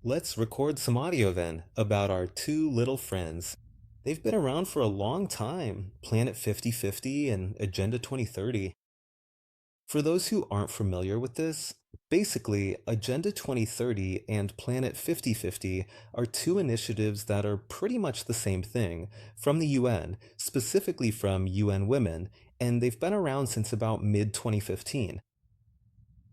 Let's record some audio then about our two little friends. They've been around for a long time, Planet 50/50 and Agenda 2030. For those who aren't familiar with this, basically, Agenda 2030 and Planet 50/50 are two initiatives that are pretty much the same thing from the UN, specifically from UN Women, and they've been around since about mid 2015.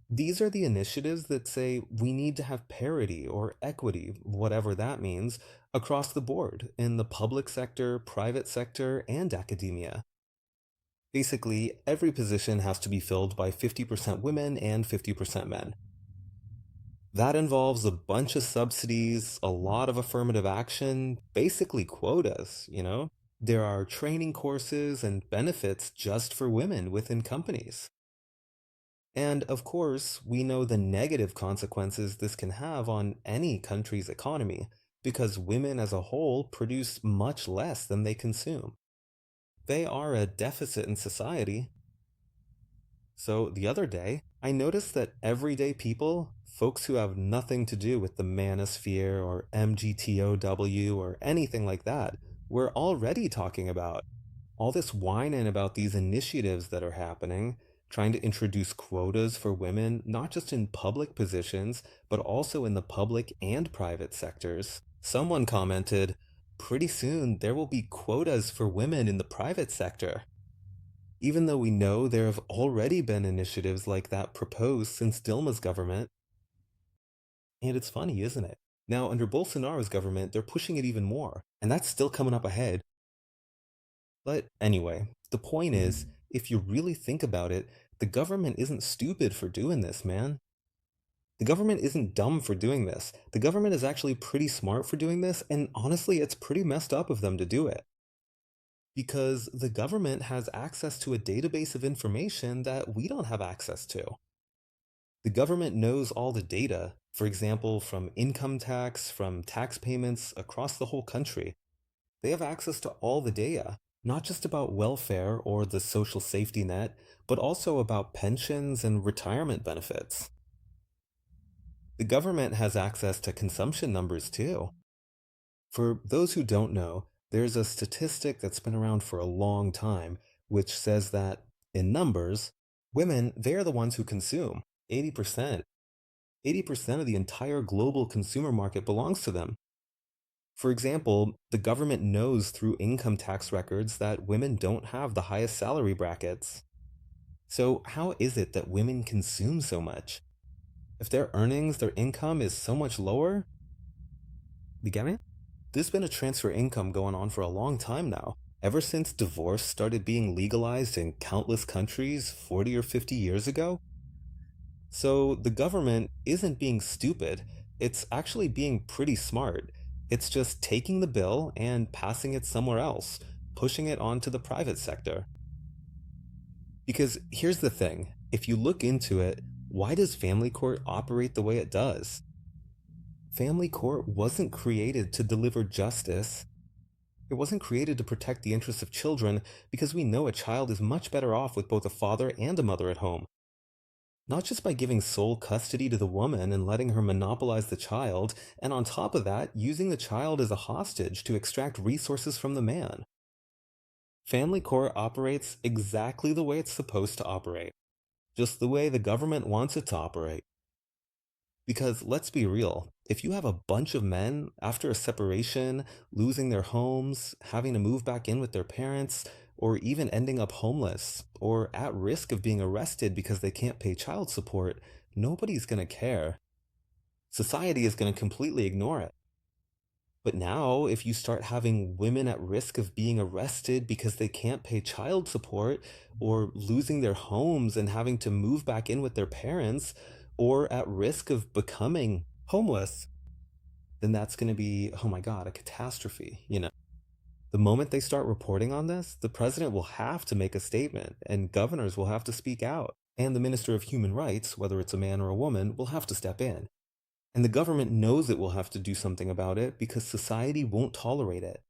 These are the initiatives that say we need to have parity or equity, whatever that means, across the board in the public sector, private sector, and academia. Basically, every position has to be filled by 50% women and 50% men. That involves a bunch of subsidies, a lot of affirmative action, basically quotas. There are training courses and benefits just for women within companies. And of course, we know the negative consequences this can have on any country's economy, because women as a whole produce much less than they consume. They are a deficit in society. So the other day, I noticed that everyday people, folks who have nothing to do with the manosphere or MGTOW or anything like that, were already talking about all this whining about these initiatives that are happening, trying to introduce quotas for women, not just in public positions, but also in the public and private sectors. Someone commented, pretty soon there will be quotas for women in the private sector. Even though we know there have already been initiatives like that proposed since Dilma's government. And it's funny, isn't it? Now, under Bolsonaro's government, they're pushing it even more, and that's still coming up ahead. But anyway, the point is, if you really think about it, the government isn't stupid for doing this, man. The government isn't dumb for doing this. The government is actually pretty smart for doing this, and honestly, it's pretty messed up of them to do it. Because the government has access to a database of information that we don't have access to. The government knows all the data, for example, from income tax, from tax payments across the whole country. They have access to all the data, not just about welfare or the social safety net, but also about pensions and retirement benefits. The government has access to consumption numbers too. For those who don't know, there's a statistic that's been around for a long time, which says that, in numbers, women, they are the ones who consume 80%. 80% of the entire global consumer market belongs to them. For example, the government knows through income tax records that women don't have the highest salary brackets. So, how is it that women consume so much? If their earnings, their income is so much lower? You get me? There's been a transfer income going on for a long time now. Ever since divorce started being legalized in countless countries 40 or 50 years ago? So the government isn't being stupid, it's actually being pretty smart. It's just taking the bill and passing it somewhere else, pushing it onto the private sector. Because here's the thing, if you look into it, why does family court operate the way it does? Family court wasn't created to deliver justice. It wasn't created to protect the interests of children because we know a child is much better off with both a father and a mother at home. Not just by giving sole custody to the woman and letting her monopolize the child, and on top of that, using the child as a hostage to extract resources from the man. Family court operates exactly the way it's supposed to operate, just the way the government wants it to operate. Because let's be real, if you have a bunch of men after a separation, losing their homes, having to move back in with their parents, or even ending up homeless, or at risk of being arrested because they can't pay child support, nobody's gonna care. Society is gonna completely ignore it. But now, if you start having women at risk of being arrested because they can't pay child support, or losing their homes and having to move back in with their parents, or at risk of becoming homeless, then that's going to be, oh my God, a catastrophe. The moment they start reporting on this, the president will have to make a statement, and governors will have to speak out, and the Minister of Human Rights, whether it's a man or a woman, will have to step in. And the government knows it will have to do something about it because society won't tolerate it.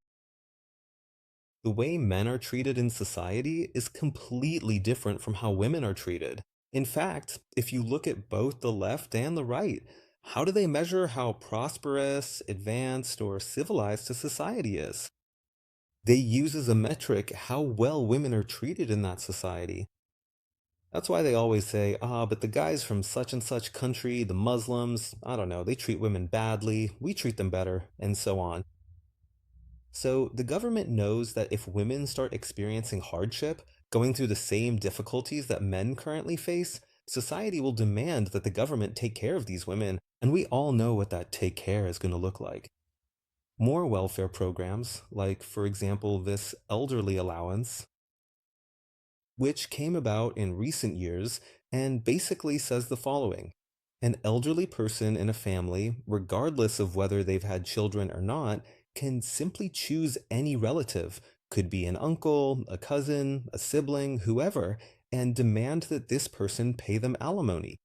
The way men are treated in society is completely different from how women are treated. In fact, if you look at both the left and the right, How do they measure how prosperous, advanced, or civilized a society is? They use as a metric how well women are treated in that society. That's why they always say, but the guys from such and such country, the Muslims, I don't know, they treat women badly, we treat them better, and so on. So the government knows that if women start experiencing hardship, going through the same difficulties that men currently face, society will demand that the government take care of these women, and we all know what that take care is going to look like. More welfare programs, like, for example, this elderly allowance, which came about in recent years and basically says the following: an elderly person in a family, regardless of whether they've had children or not, can simply choose any relative, could be an uncle, a cousin, a sibling, whoever, and demand that this person pay them alimony.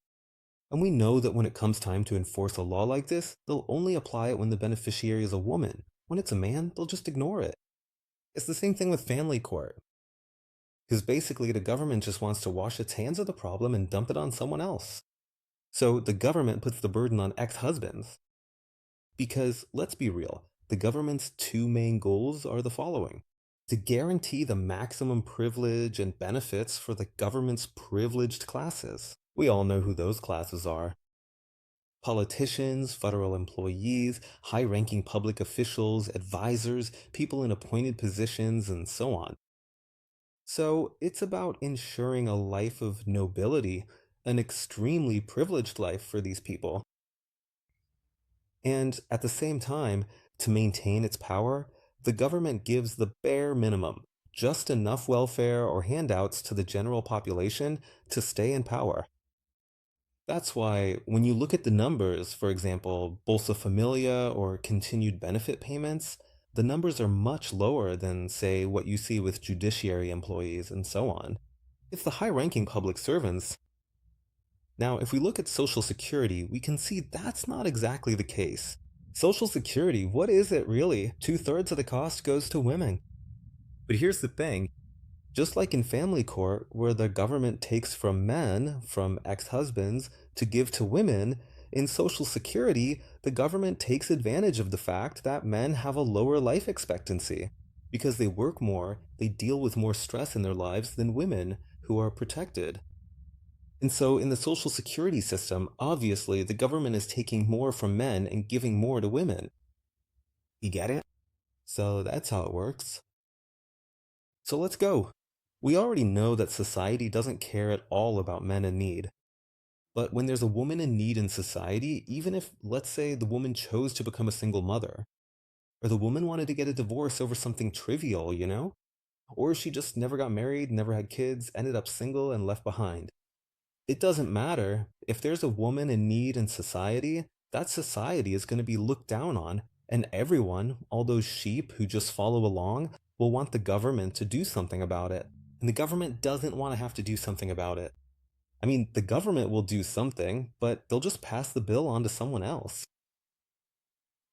And we know that when it comes time to enforce a law like this, they'll only apply it when the beneficiary is a woman. When it's a man, they'll just ignore it. It's the same thing with family court. Because basically, the government just wants to wash its hands of the problem and dump it on someone else. So the government puts the burden on ex husbands. Because let's be real, the government's two main goals are the following: to guarantee the maximum privilege and benefits for the government's privileged classes. We all know who those classes are: politicians, federal employees, high ranking public officials, advisors, people in appointed positions, and so on. So it's about ensuring a life of nobility, an extremely privileged life for these people. And at the same time, to maintain its power, the government gives the bare minimum, just enough welfare or handouts to the general population to stay in power. That's why, when you look at the numbers, for example, Bolsa Familia or continued benefit payments, the numbers are much lower than, say, what you see with judiciary employees and so on. It's the high ranking public servants. Now, if we look at Social Security, we can see that's not exactly the case. Social Security, what is it really? Two-thirds of the cost goes to women. But here's the thing: just like in family court, where the government takes from men, from ex husbands, to give to women, in Social Security, the government takes advantage of the fact that men have a lower life expectancy. Because they work more, they deal with more stress in their lives than women, who are protected. And so, in the Social Security system, obviously, the government is taking more from men and giving more to women. You get it? So, that's how it works. So let's go. We already know that society doesn't care at all about men in need. But when there's a woman in need in society, even if, let's say, the woman chose to become a single mother, or the woman wanted to get a divorce over something trivial, or she just never got married, never had kids, ended up single and left behind. It doesn't matter. If there's a woman in need in society, that society is going to be looked down on, and everyone, all those sheep who just follow along, will want the government to do something about it. And the government doesn't want to have to do something about it. I mean, the government will do something, but they'll just pass the bill on to someone else.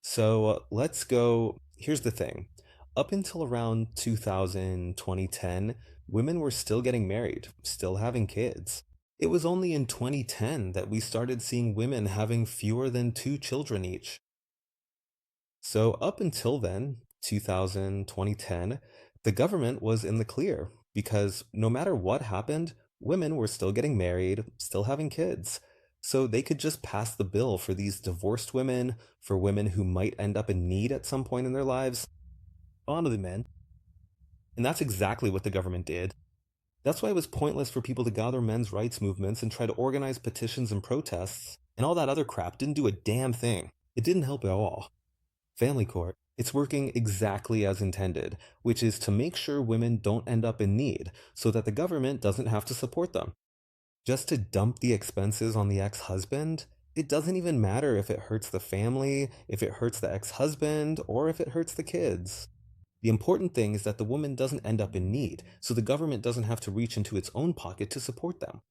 So let's go. Here's the thing: up until around 2000, 2010, women were still getting married, still having kids. It was only in 2010 that we started seeing women having fewer than two children each. So, up until then, 2000, 2010, the government was in the clear because no matter what happened, women were still getting married, still having kids. So, they could just pass the bill for these divorced women, for women who might end up in need at some point in their lives, onto the men. And that's exactly what the government did. That's why it was pointless for people to gather men's rights movements and try to organize petitions and protests, and all that other crap didn't do a damn thing. It didn't help at all. Family court, it's working exactly as intended, which is to make sure women don't end up in need so that the government doesn't have to support them. Just to dump the expenses on the ex husband, it doesn't even matter if it hurts the family, if it hurts the ex husband, or if it hurts the kids. The important thing is that the woman doesn't end up in need, so the government doesn't have to reach into its own pocket to support them.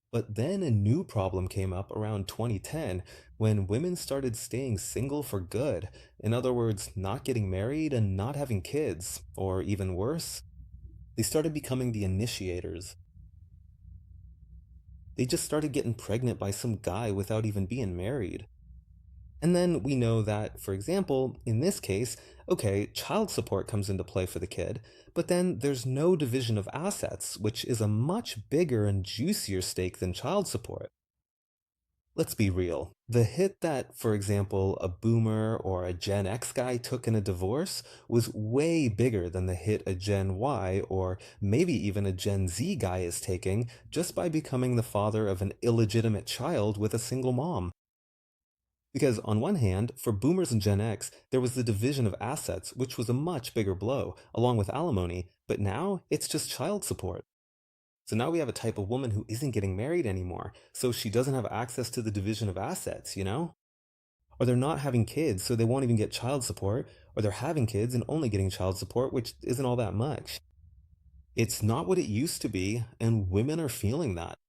But then a new problem came up around 2010 when women started staying single for good. In other words, not getting married and not having kids, or even worse, they started becoming the initiators. They just started getting pregnant by some guy without even being married. And then we know that, for example, in this case, okay, child support comes into play for the kid, but then there's no division of assets, which is a much bigger and juicier stake than child support. Let's be real. The hit that, for example, a boomer or a Gen X guy took in a divorce was way bigger than the hit a Gen Y or maybe even a Gen Z guy is taking just by becoming the father of an illegitimate child with a single mom. Because, on one hand, for boomers and Gen X, there was the division of assets, which was a much bigger blow, along with alimony, but now it's just child support. So now we have a type of woman who isn't getting married anymore, so she doesn't have access to the division of assets, you know? Or they're not having kids, so they won't even get child support, or they're having kids and only getting child support, which isn't all that much. It's not what it used to be, and women are feeling that.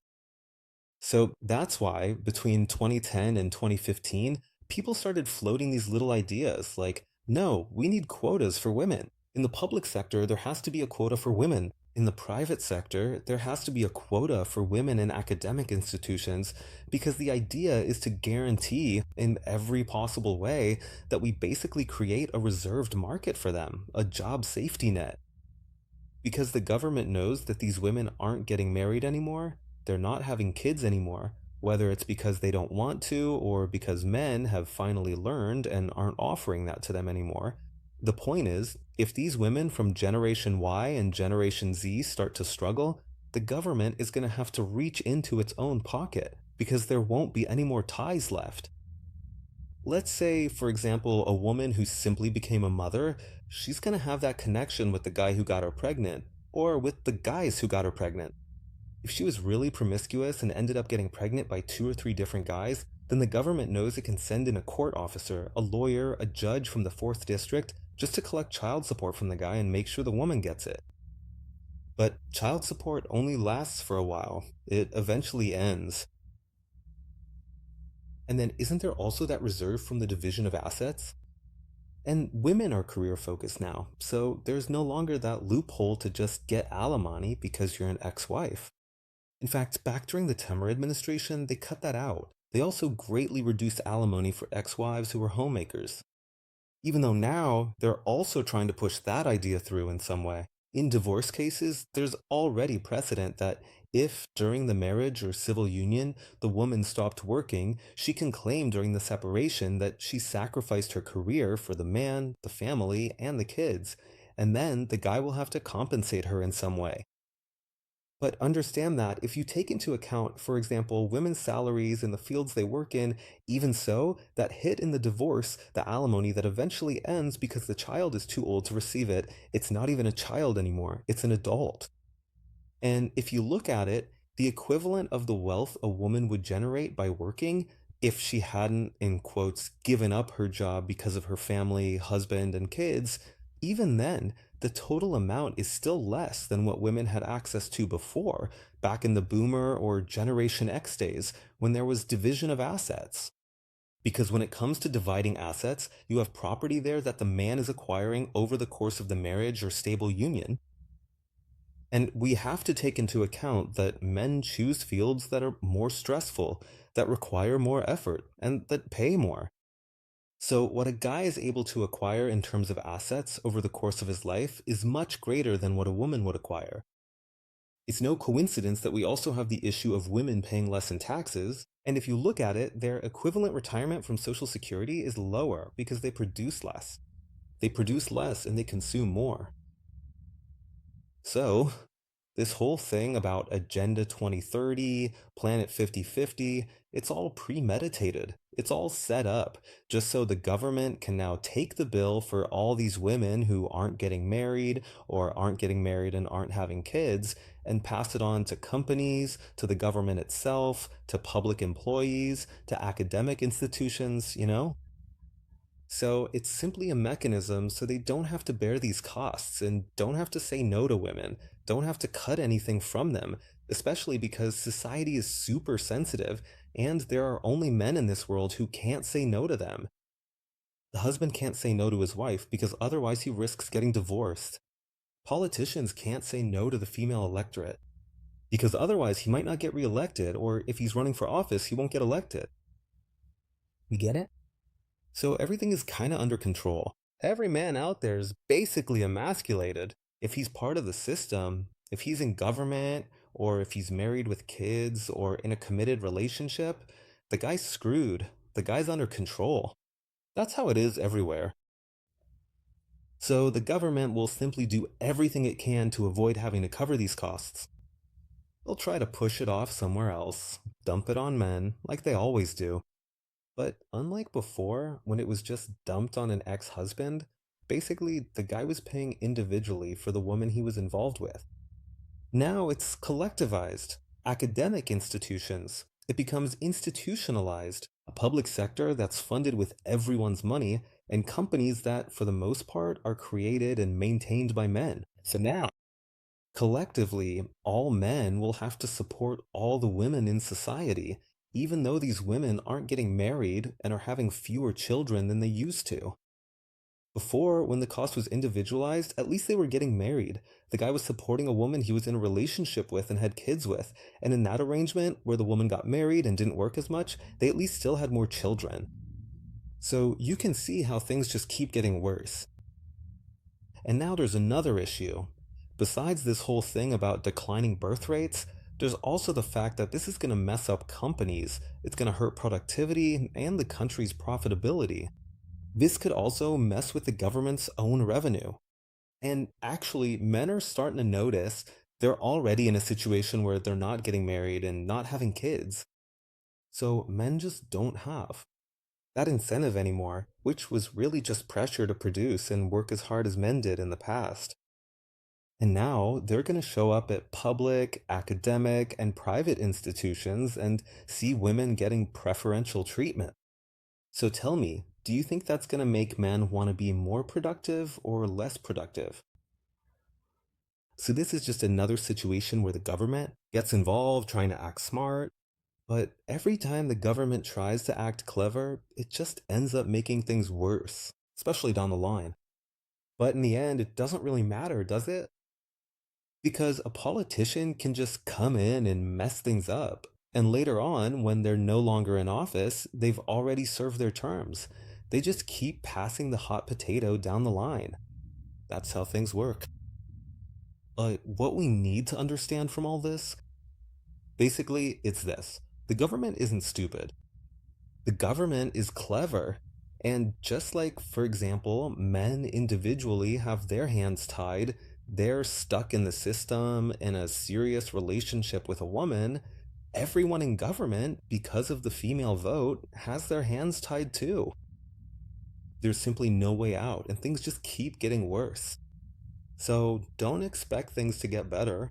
So that's why between 2010 and 2015, people started floating these little ideas like, no, we need quotas for women. In the public sector, there has to be a quota for women. In the private sector, there has to be a quota for women in academic institutions because the idea is to guarantee in every possible way that we basically create a reserved market for them, a job safety net. Because the government knows that these women aren't getting married anymore, they're not having kids anymore, whether it's because they don't want to or because men have finally learned and aren't offering that to them anymore. The point is, if these women from Generation Y and Generation Z start to struggle, the government is going to have to reach into its own pocket because there won't be any more ties left. Let's say, for example, a woman who simply became a mother, she's going to have that connection with the guy who got her pregnant, or with the guys who got her pregnant. If she was really promiscuous and ended up getting pregnant by two or three different guys, then the government knows it can send in a court officer, a lawyer, a judge from the 4th district just to collect child support from the guy and make sure the woman gets it. But child support only lasts for a while. It eventually ends. And then isn't there also that reserve from the division of assets? And women are career focused now, so there's no longer that loophole to just get alimony because you're an ex wife. In fact, back during the Temer administration, they cut that out. They also greatly reduced alimony for ex wives who were homemakers. Even though now they're also trying to push that idea through in some way. In divorce cases, there's already precedent that if during the marriage or civil union the woman stopped working, she can claim during the separation that she sacrificed her career for the man, the family, and the kids, and then the guy will have to compensate her in some way. But understand that if you take into account, for example, women's salaries in the fields they work in, even so, that hit in the divorce, the alimony that eventually ends because the child is too old to receive it, it's not even a child anymore, it's an adult. And if you look at it, the equivalent of the wealth a woman would generate by working, if she hadn't, in quotes, given up her job because of her family, husband, and kids, even then, the total amount is still less than what women had access to before, back in the boomer or Generation X days, when there was division of assets. Because when it comes to dividing assets, you have property there that the man is acquiring over the course of the marriage or stable union, and we have to take into account that men choose fields that are more stressful, that require more effort, and that pay more. So, what a guy is able to acquire in terms of assets over the course of his life is much greater than what a woman would acquire. It's no coincidence that we also have the issue of women paying less in taxes, and if you look at it, their equivalent retirement from Social Security is lower because they produce less. They produce less and they consume more. So, this whole thing about Agenda 2030, Planet 50/50, it's all premeditated. It's all set up just so the government can now take the bill for all these women who aren't getting married or aren't getting married and aren't having kids and pass it on to companies, to the government itself, to public employees, to academic institutions, you know? So it's simply a mechanism so they don't have to bear these costs and don't have to say no to women, don't have to cut anything from them, especially because society is super sensitive and there are only men in this world who can't say no to them. The husband can't say no to his wife because otherwise he risks getting divorced. Politicians can't say no to the female electorate. because otherwise he might not get reelected, or if he's running for office, he won't get elected. You get it? So everything is kind of under control. Every man out there is basically emasculated. If he's part of the system, if he's in government, or if he's married with kids, or in a committed relationship, the guy's screwed. The guy's under control. That's how it is everywhere. So the government will simply do everything it can to avoid having to cover these costs. They'll try to push it off somewhere else, dump it on men, like they always do. But unlike before, when it was just dumped on an ex husband, basically the guy was paying individually for the woman he was involved with. Now it's collectivized. Academic institutions. It becomes institutionalized. A public sector that's funded with everyone's money, and companies that, for the most part, are created and maintained by men. So now, collectively, all men will have to support all the women in society, even though these women aren't getting married and are having fewer children than they used to. Before, when the cost was individualized, at least they were getting married. The guy was supporting a woman he was in a relationship with and had kids with. And in that arrangement, where the woman got married and didn't work as much, they at least still had more children. So you can see how things just keep getting worse. And now there's another issue. Besides this whole thing about declining birth rates, there's also the fact that this is going to mess up companies. It's going to hurt productivity and the country's profitability. This could also mess with the government's own revenue. And actually, men are starting to notice they're already in a situation where they're not getting married and not having kids. So men just don't have that incentive anymore, which was really just pressure to produce and work as hard as men did in the past. And now they're going to show up at public, academic, and private institutions and see women getting preferential treatment. So tell me, do you think that's going to make men want to be more productive or less productive? So this is just another situation where the government gets involved trying to act smart, but every time the government tries to act clever, it just ends up making things worse, especially down the line. But in the end, it doesn't really matter, does it? Because a politician can just come in and mess things up. And later on, when they're no longer in office, they've already served their terms. They just keep passing the hot potato down the line. That's how things work. But what we need to understand from all this, basically, it's this: the government isn't stupid. The government is clever. And just like, for example, men individually have their hands tied, they're stuck in the system in a serious relationship with a woman, everyone in government, because of the female vote, has their hands tied too. There's simply no way out, and things just keep getting worse. So don't expect things to get better.